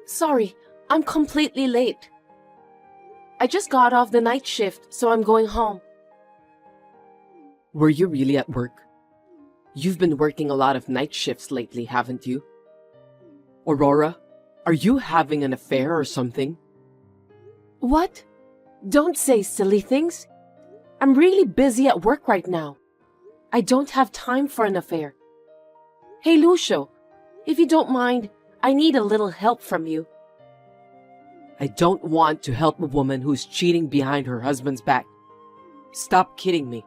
Sorry, I'm completely late. I just got off the night shift, so I'm going home. Were you really at work? You've been working a lot of night shifts lately, haven't you? Aurora, are you having an affair or something? What? Don't say silly things. I'm really busy at work right now. I don't have time for an affair. Hey, Lucio, if you don't mind, I need a little help from you. I don't want to help a woman who's cheating behind her husband's back. Stop kidding me.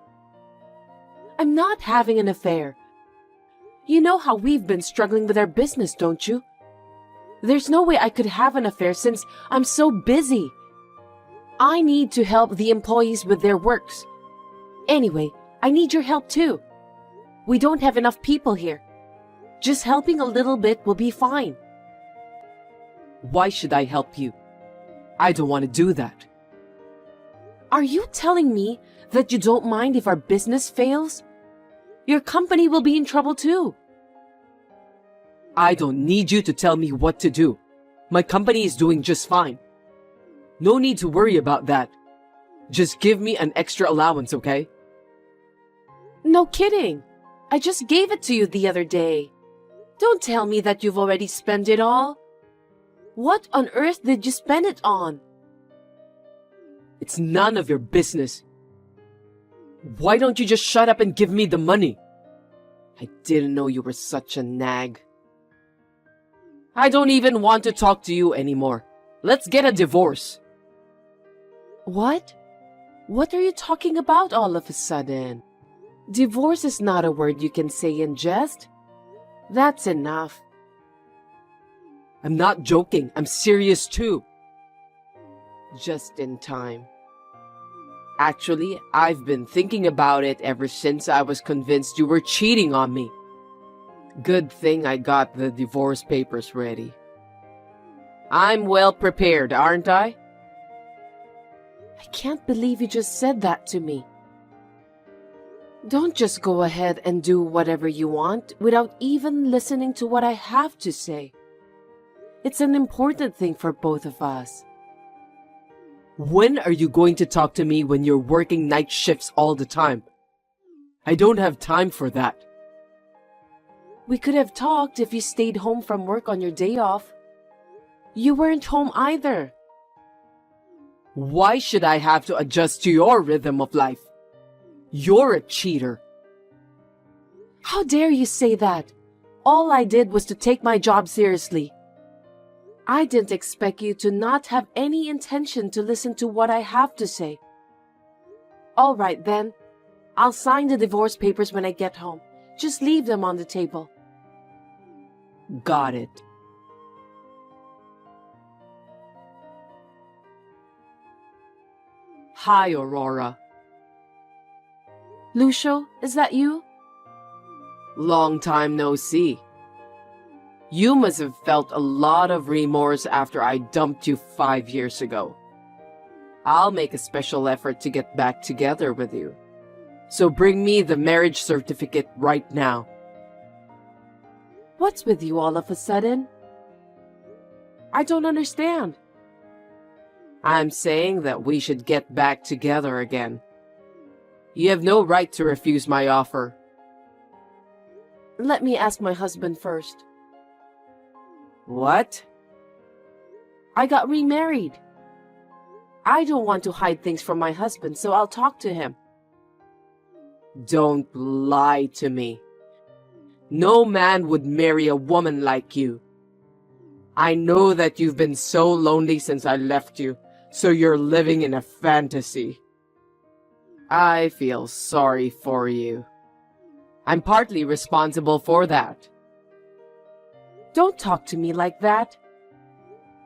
I'm not having an affair. You know how we've been struggling with our business, don't you? There's no way I could have an affair since I'm so busy. I need to help the employees with their works. Anyway, I need your help too. We don't have enough people here. Just helping a little bit will be fine. Why should I help you? I don't want to do that. Are you telling me that you don't mind if our business fails? Your company will be in trouble too. I don't need you to tell me what to do. My company is doing just fine. No need to worry about that. Just give me an extra allowance, okay? No kidding. I just gave it to you the other day. Don't tell me that you've already spent it all. What on earth did you spend it on? It's none of your business. Why don't you just shut up and give me the money? I didn't know you were such a nag. I don't even want to talk to you anymore. Let's get a divorce. What? What are you talking about all of a sudden? Divorce is not a word you can say in jest. That's enough. I'm not joking. I'm serious too. Just in time. Actually, I've been thinking about it ever since I was convinced you were cheating on me. Good thing I got the divorce papers ready. I'm well prepared, aren't I? I can't believe you just said that to me. Don't just go ahead and do whatever you want without even listening to what I have to say. It's an important thing for both of us. When are you going to talk to me when you're working night shifts all the time? I don't have time for that. We could have talked if you stayed home from work on your day off. You weren't home either. Why should I have to adjust to your rhythm of life? You're a cheater. How dare you say that? All I did was to take my job seriously. I didn't expect you to not have any intention to listen to what I have to say. All right then. I'll sign the divorce papers when I get home. Just leave them on the table. Got it. Hi, Aurora. Lucio, is that you? Long time no see. You must have felt a lot of remorse after I dumped you 5 years ago. I'll make a special effort to get back together with you. So bring me the marriage certificate right now. What's with you all of a sudden? I don't understand. I'm saying that we should get back together again. You have no right to refuse my offer. Let me ask my husband first. What? I got remarried. I don't want to hide things from my husband, so I'll talk to him. Don't lie to me. No man would marry a woman like you. I know that you've been so lonely since I left you, so you're living in a fantasy. I feel sorry for you. I'm partly responsible for that. Don't talk to me like that.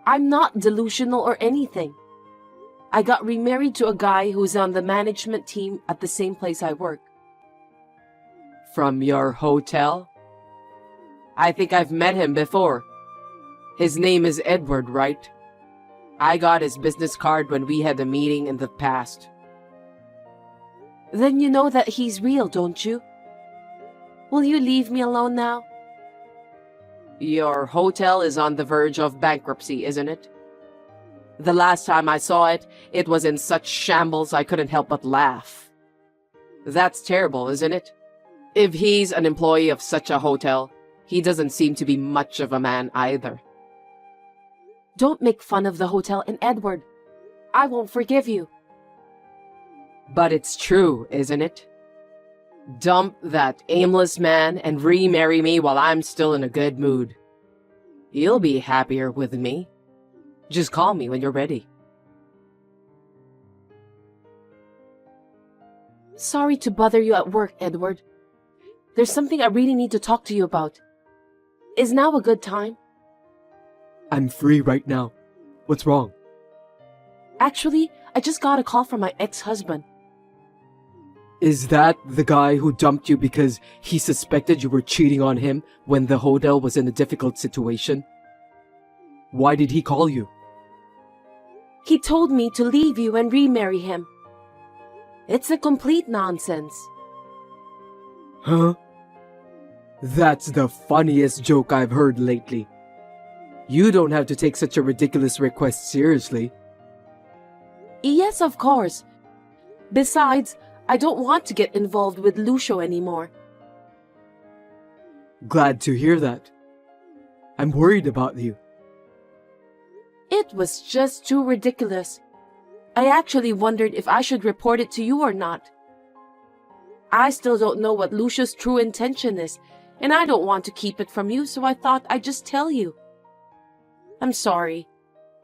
I'm not delusional or anything. I got remarried to a guy who's on the management team at the same place I work. From your hotel? I think I've met him before. His name is Edward, right? I got his business card when we had a meeting in the past. Then you know that he's real, don't you? Will you leave me alone now? Your hotel is on the verge of bankruptcy, isn't it? The last time I saw it, it was in such shambles I couldn't help but laugh. That's terrible, isn't it? If he's an employee of such a hotel, he doesn't seem to be much of a man either. Don't make fun of the hotel and Edward. I won't forgive you. But it's true, isn't it? Dump that aimless man and remarry me while I'm still in a good mood. You'll be happier with me. Just call me when you're ready. Sorry to bother you at work, Edward. There's something I really need to talk to you about. Is now a good time? I'm free right now. What's wrong? Actually, I just got a call from my ex-husband. Is that the guy who dumped you because he suspected you were cheating on him when the hotel was in a difficult situation? Why did he call you? He told me to leave you and remarry him. It's a complete nonsense. Huh? That's the funniest joke I've heard lately. You don't have to take such a ridiculous request seriously. Yes, of course. Besides, I don't want to get involved with Lucio anymore. Glad to hear that. I'm worried about you. It was just too ridiculous. I actually wondered if I should report it to you or not. I still don't know what Lucio's true intention is, and I don't want to keep it from you, so I thought I'd just tell you. I'm sorry.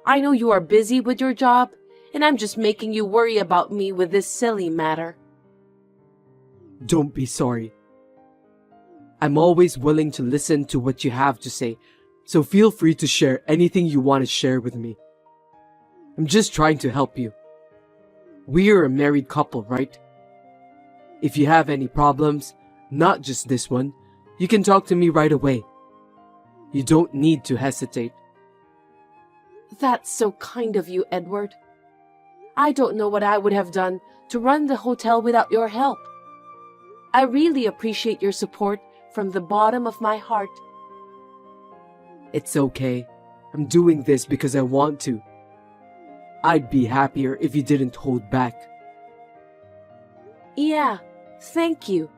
I know you are busy with your job, and I'm just making you worry about me with this silly matter. Don't be sorry. I'm always willing to listen to what you have to say, so feel free to share anything you want to share with me. I'm just trying to help you. We're a married couple, right? If you have any problems, not just this one, you can talk to me right away. You don't need to hesitate. That's so kind of you, Edward. I don't know what I would have done to run the hotel without your help. I really appreciate your support from the bottom of my heart. It's okay. I'm doing this because I want to. I'd be happier if you didn't hold back. Yeah, thank you.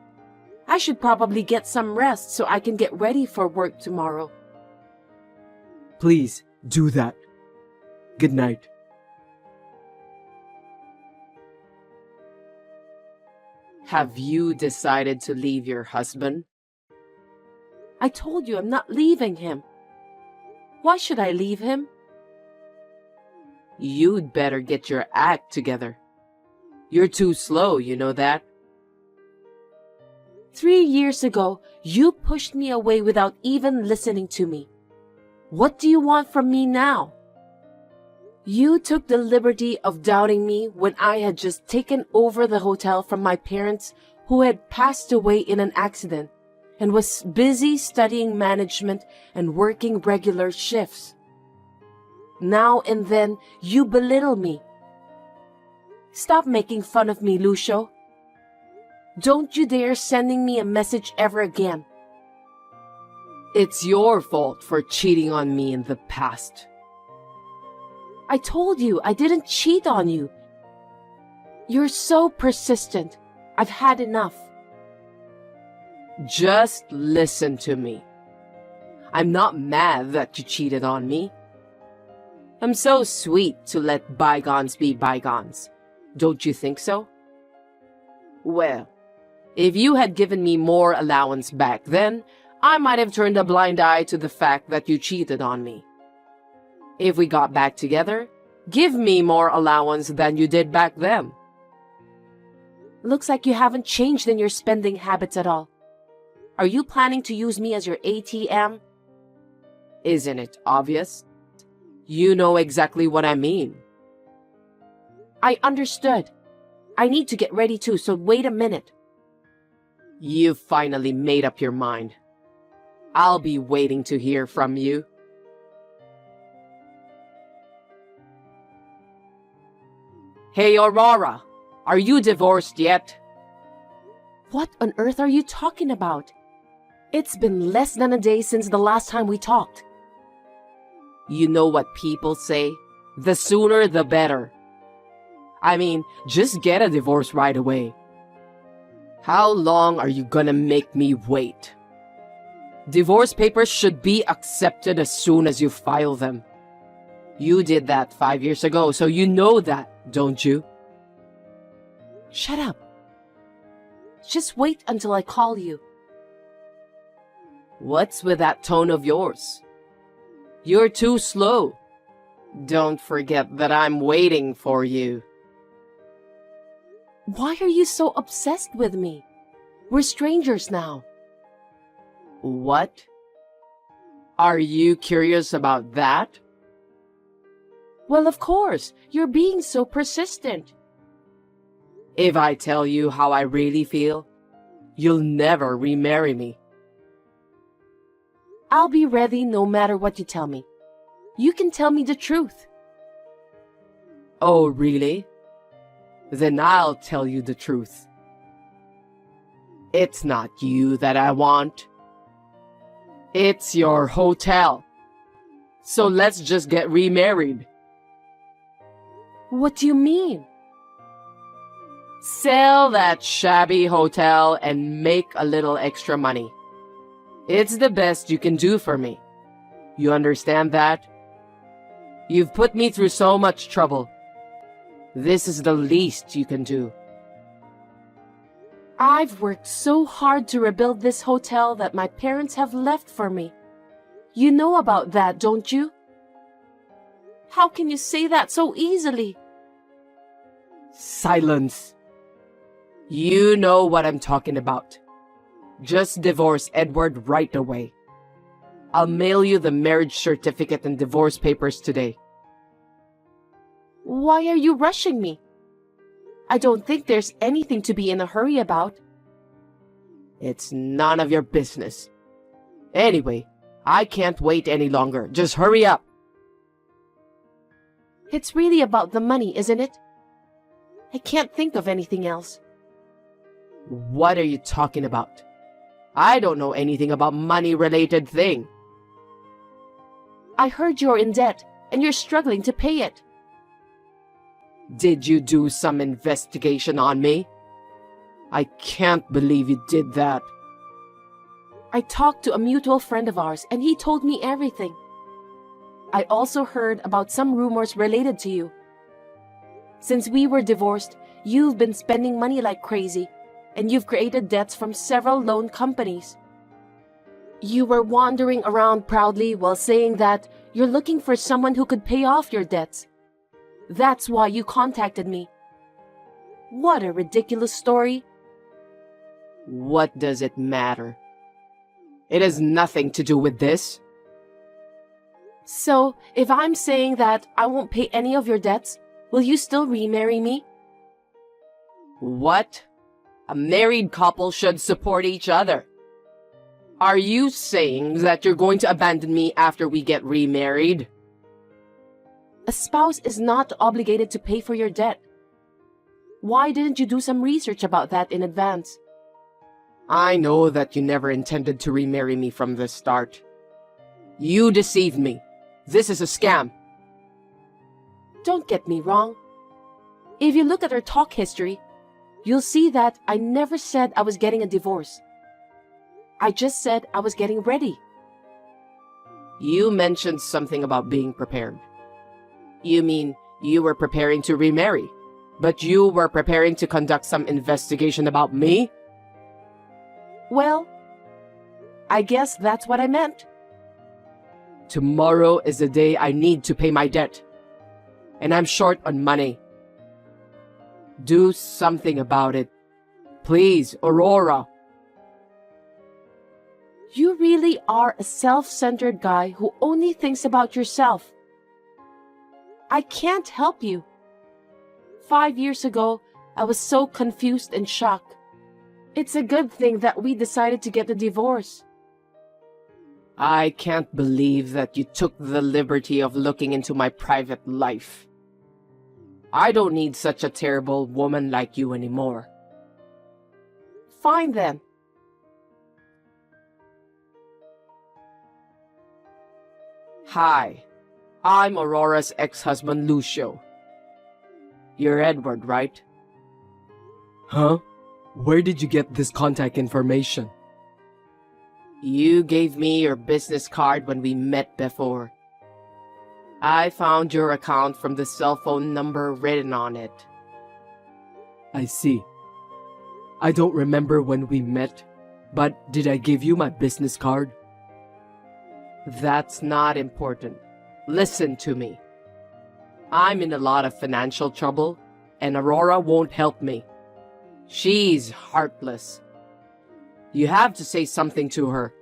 I should probably get some rest so I can get ready for work tomorrow. Please, do that. Good night. Have you decided to leave your husband? I told you I'm not leaving him. Why should I leave him? You'd better get your act together. You're too slow, you know that? 3 years ago, you pushed me away without even listening to me. What do you want from me now? You took the liberty of doubting me when I had just taken over the hotel from my parents who had passed away in an accident and was busy studying management and working regular shifts. Now and then, you belittle me. Stop making fun of me, Lucio. Don't you dare sending me a message ever again. It's your fault for cheating on me in the past. I told you I didn't cheat on you. You're so persistent. I've had enough. Just listen to me. I'm not mad that you cheated on me. I'm so sweet to let bygones be bygones. Don't you think so? Well, if you had given me more allowance back then, I might have turned a blind eye to the fact that you cheated on me. If we got back together, give me more allowance than you did back then. Looks like you haven't changed in your spending habits at all. Are you planning to use me as your ATM? Isn't it obvious? You know exactly what I mean. I understood. I need to get ready too, so wait a minute. You've finally made up your mind. I'll be waiting to hear from you. Hey, Aurora, are you divorced yet? What on earth are you talking about? It's been less than a day since the last time we talked. You know what people say? The sooner the better. I mean, just get a divorce right away. How long are you gonna make me wait? Divorce papers should be accepted as soon as you file them. You did that 5 years ago, so you know that, don't you? Shut up. Just wait until I call you. What's with that tone of yours? You're too slow. Don't forget that I'm waiting for you. Why are you so obsessed with me? We're strangers now. What? Are you curious about that? Well, of course. You're being so persistent. If I tell you how I really feel, you'll never remarry me. I'll be ready no matter what you tell me. You can tell me the truth. Oh, really? Then I'll tell you the truth. It's not you that I want. It's your hotel. So let's just get remarried. What do you mean? Sell that shabby hotel and make a little extra money. It's the best you can do for me. You understand that? You've put me through so much trouble. This is the least you can do. I've worked so hard to rebuild this hotel that my parents have left for me. You know about that, don't you? How can you say that so easily? Silence. You know what I'm talking about. Just divorce Edward right away. I'll mail you the marriage certificate and divorce papers today. Why are you rushing me? I don't think there's anything to be in a hurry about. It's none of your business. Anyway, I can't wait any longer. Just hurry up. It's really about the money, isn't it? I can't think of anything else. What are you talking about? I don't know anything about money-related thing. I heard you're in debt and you're struggling to pay it. Did you do some investigation on me? I can't believe you did that. I talked to a mutual friend of ours and he told me everything. I also heard about some rumors related to you. Since we were divorced, you've been spending money like crazy, and you've created debts from several loan companies. You were wandering around proudly while saying that you're looking for someone who could pay off your debts. That's why you contacted me. What a ridiculous story. What does it matter? It has nothing to do with this. So, if I'm saying that I won't pay any of your debts, will you still remarry me? What? A married couple should support each other. Are you saying that you're going to abandon me after we get remarried? A spouse is not obligated to pay for your debt. Why didn't you do some research about that in advance? I know that you never intended to remarry me from the start. You deceived me. This is a scam. Don't get me wrong. If you look at our talk history, you'll see that I never said I was getting a divorce. I just said I was getting ready. You mentioned something about being prepared. You mean you were preparing to remarry, but you were preparing to conduct some investigation about me? Well, I guess that's what I meant. Tomorrow is the day I need to pay my debt, and I'm short on money. Do something about it. Please, Aurora. You really are a self-centered guy who only thinks about yourself. I can't help you. 5 years ago, I was so confused and shocked. It's a good thing that we decided to get a divorce. I can't believe that you took the liberty of looking into my private life. I don't need such a terrible woman like you anymore. Fine then. Hi, I'm Aurora's ex-husband Lucio. You're Edward, right? Huh? Where did you get this contact information? You gave me your business card when we met before. I found your account from the cell phone number written on it. I see. I don't remember when we met, but did I give you my business card? That's not important. Listen to me. I'm in a lot of financial trouble, and Aurora won't help me. She's heartless. You have to say something to her.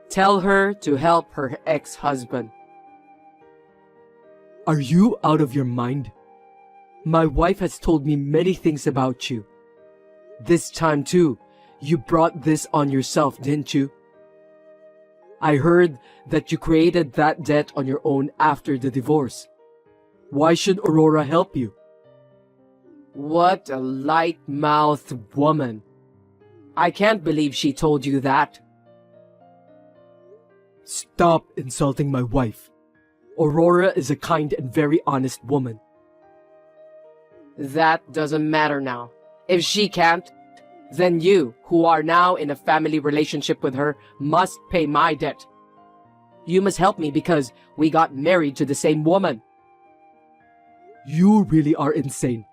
Tell her to help her ex-husband. Are you out of your mind? My wife has told me many things about you. This time too, you brought this on yourself, didn't you? I heard that you created that debt on your own after the divorce. Why should Aurora help you? What a light-mouthed woman. I can't believe she told you that. Stop insulting my wife. Aurora is a kind and very honest woman. That doesn't matter now. If she can't, then you, who are now in a family relationship with her, must pay my debt. You must help me because we got married to the same woman. You really are insane.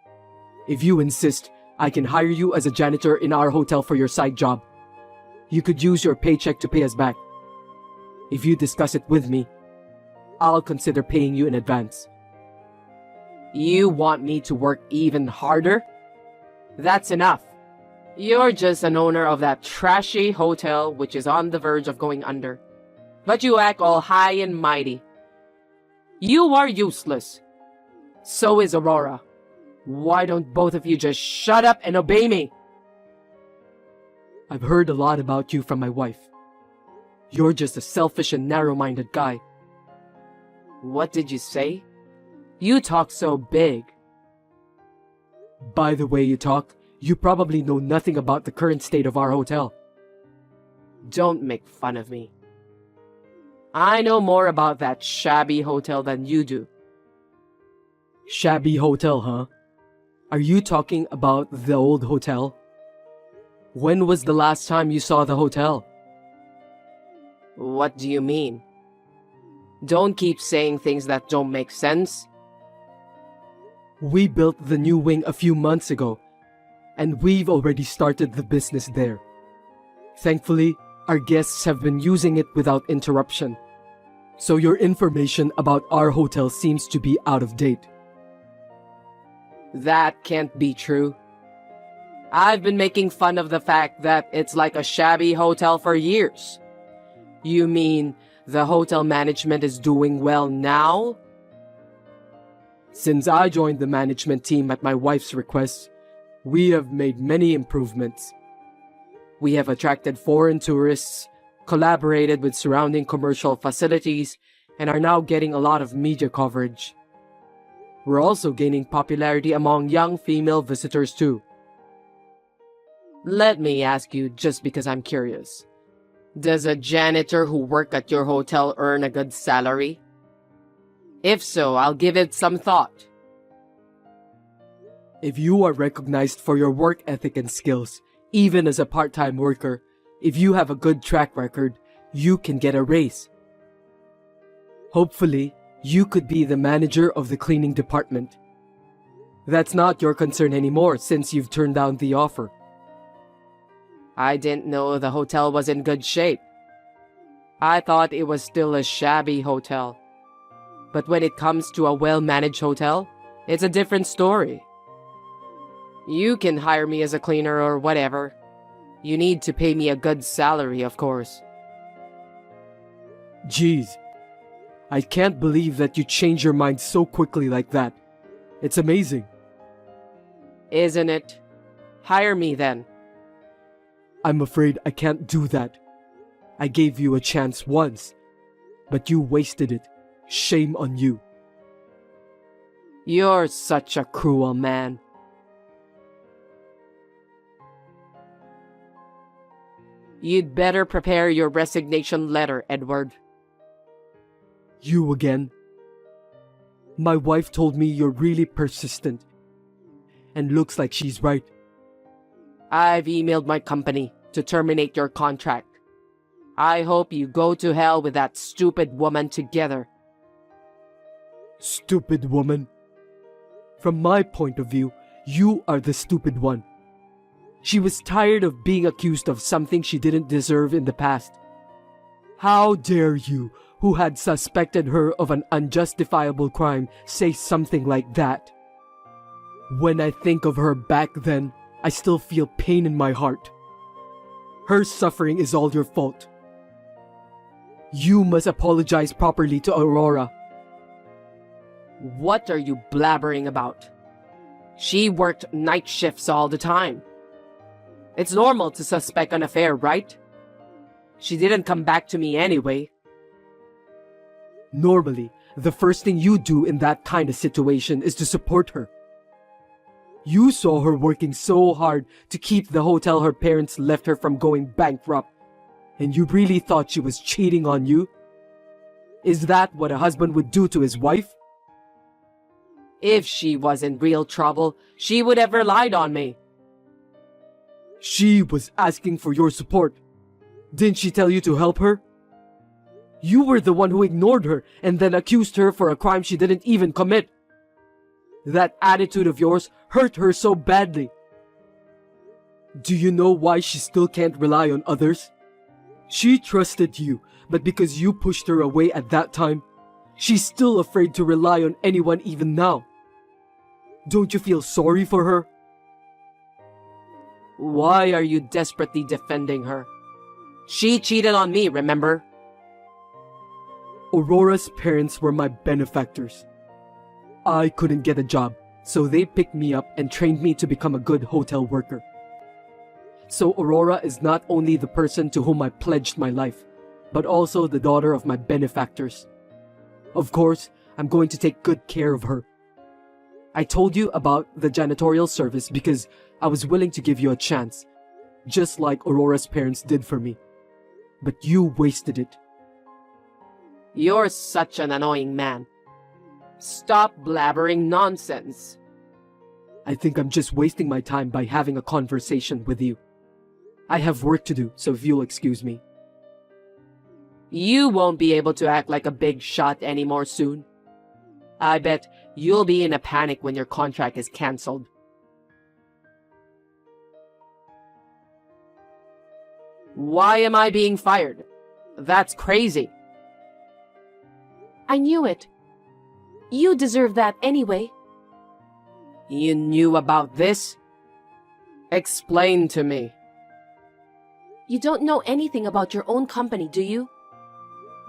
If you insist, I can hire you as a janitor in our hotel for your side job. You could use your paycheck to pay us back. If you discuss it with me, I'll consider paying you in advance. You want me to work even harder? That's enough. You're just an owner of that trashy hotel which is on the verge of going under. But you act all high and mighty. You are useless. So is Aurora. Why don't both of you just shut up and obey me? I've heard a lot about you from my wife. You're just a selfish and narrow-minded guy. What did you say? You talk so big. By the way you talk, you probably know nothing about the current state of our hotel. Don't make fun of me. I know more about that shabby hotel than you do. Shabby hotel, huh? Are you talking about the old hotel? When was the last time you saw the hotel? What do you mean? Don't keep saying things that don't make sense. We built the new wing a few months ago, and we've already started the business there. Thankfully, our guests have been using it without interruption. So your information about our hotel seems to be out of date. That can't be true. I've been making fun of the fact that it's like a shabby hotel for years. You mean the hotel management is doing well now? Since I joined the management team at my wife's request, we have made many improvements. We have attracted foreign tourists, collaborated with surrounding commercial facilities, and are now getting a lot of media coverage. We're also gaining popularity among young female visitors too. Let me ask you, just because I'm curious. Does a janitor who works at your hotel earn a good salary? If so, I'll give it some thought. If you are recognized for your work ethic and skills, even as a part-time worker, if you have a good track record, you can get a raise. Hopefully, you could be the manager of the cleaning department. That's not your concern anymore since you've turned down the offer. I didn't know the hotel was in good shape. I thought it was still a shabby hotel. But when it comes to a well-managed hotel, it's a different story. You can hire me as a cleaner or whatever. You need to pay me a good salary, of course. Jeez, I can't believe that you change your mind so quickly like that. It's amazing. Isn't it? Hire me then. I'm afraid I can't do that. I gave you a chance once, but you wasted it. Shame on you. You're such a cruel man. You'd better prepare your resignation letter, Edward. You again? My wife told me you're really persistent. And looks like she's right. I've emailed my company to terminate your contract. I hope you go to hell with that stupid woman together. Stupid woman? From my point of view, you are the stupid one. She was tired of being accused of something she didn't deserve in the past. How dare you, who had suspected her of an unjustifiable crime, say something like that? When I think of her back then, I still feel pain in my heart. Her suffering is all your fault. You must apologize properly to Aurora. What are you blabbering about? She worked night shifts all the time. It's normal to suspect an affair, right? She didn't come back to me anyway. Normally, the first thing you do in that kind of situation is to support her. You saw her working so hard to keep the hotel her parents left her from going bankrupt, and you really thought she was cheating on you? Is that what a husband would do to his wife? If she was in real trouble, she would have relied on me. She was asking for your support. Didn't she tell you to help her? You were the one who ignored her and then accused her for a crime she didn't even commit. That attitude of yours hurt her so badly. Do you know why she still can't rely on others? She trusted you, but because you pushed her away at that time, she's still afraid to rely on anyone even now. Don't you feel sorry for her? Why are you desperately defending her? She cheated on me, remember? Aurora's parents were my benefactors. I couldn't get a job, so they picked me up and trained me to become a good hotel worker. So Aurora is not only the person to whom I pledged my life, but also the daughter of my benefactors. Of course, I'm going to take good care of her. I told you about the janitorial service because I was willing to give you a chance, just like Aurora's parents did for me. But you wasted it. You're such an annoying man. Stop blabbering nonsense. I think I'm just wasting my time by having a conversation with you. I have work to do, so if you'll excuse me. You won't be able to act like a big shot anymore soon. I bet you'll be in a panic when your contract is cancelled. Why am I being fired? That's crazy. I knew it. You deserve that anyway. You knew about this? Explain to me. You don't know anything about your own company, do you?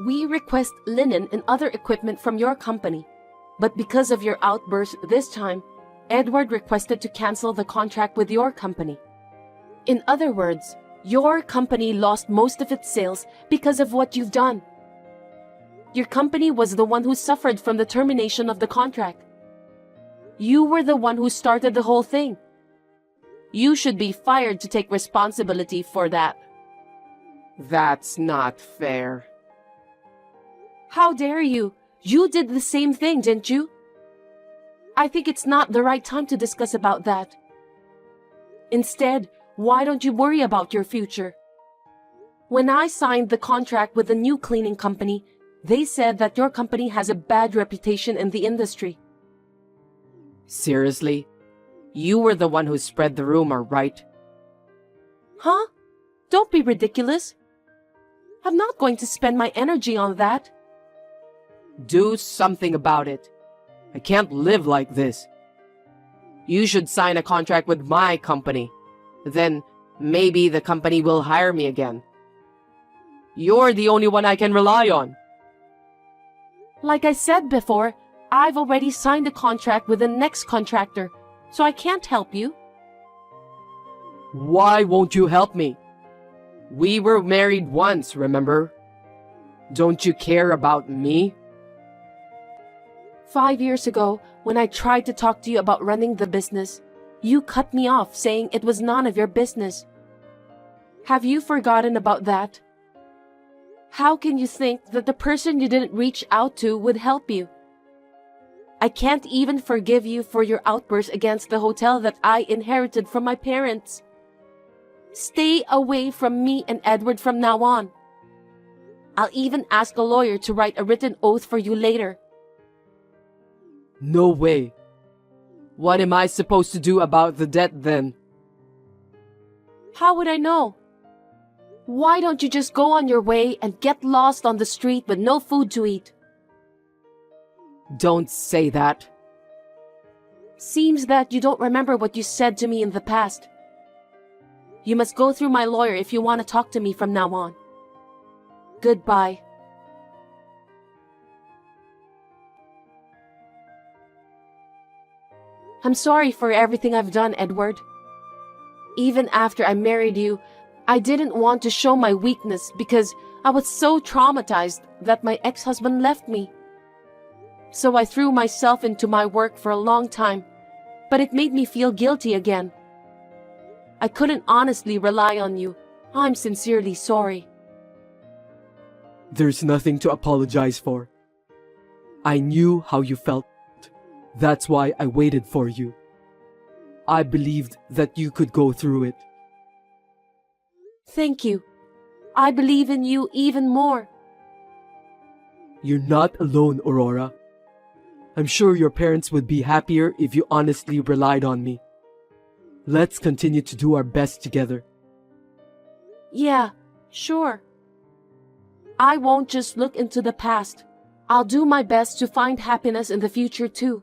We request linen and other equipment from your company. But because of your outburst this time, Edward requested to cancel the contract with your company. In other words, your company lost most of its sales because of what you've done. Your company was the one who suffered from the termination of the contract. You were the one who started the whole thing. You should be fired to take responsibility for that. That's not fair. How dare you? You did the same thing, didn't you? I think it's not the right time to discuss about that. Instead, why don't you worry about your future? When I signed the contract with the new cleaning company, they said that your company has a bad reputation in the industry. Seriously? You were the one who spread the rumor, right? Huh? Don't be ridiculous. I'm not going to spend my energy on that. Do something about it. I can't live like this. You should sign a contract with my company. Then maybe the company will hire me again. You're the only one I can rely on. Like I said before, I've already signed a contract with the next contractor, so I can't help you. Why won't you help me? We were married once, remember? Don't you care about me? 5 years ago, when I tried to talk to you about running the business, you cut me off saying it was none of your business. Have you forgotten about that? How can you think that the person you didn't reach out to would help you? I can't even forgive you for your outburst against the hotel that I inherited from my parents. Stay away from me and Edward from now on. I'll even ask a lawyer to write a written oath for you later. No way. What am I supposed to do about the debt then? How would I know? Why don't you just go on your way and get lost on the street with no food to eat? Don't say that. Seems that you don't remember what you said to me in the past. You must go through my lawyer if you want to talk to me from now on. Goodbye. I'm sorry for everything I've done, Edward. Even after I married you, I didn't want to show my weakness because I was so traumatized that my ex-husband left me. So I threw myself into my work for a long time, but it made me feel guilty again. I couldn't honestly rely on you. I'm sincerely sorry. There's nothing to apologize for. I knew how you felt. That's why I waited for you. I believed that you could go through it. Thank you. I believe in you even more. You're not alone, Aurora. I'm sure your parents would be happier if you honestly relied on me. Let's continue to do our best together. Yeah, sure. I won't just look into the past. I'll do my best to find happiness in the future too.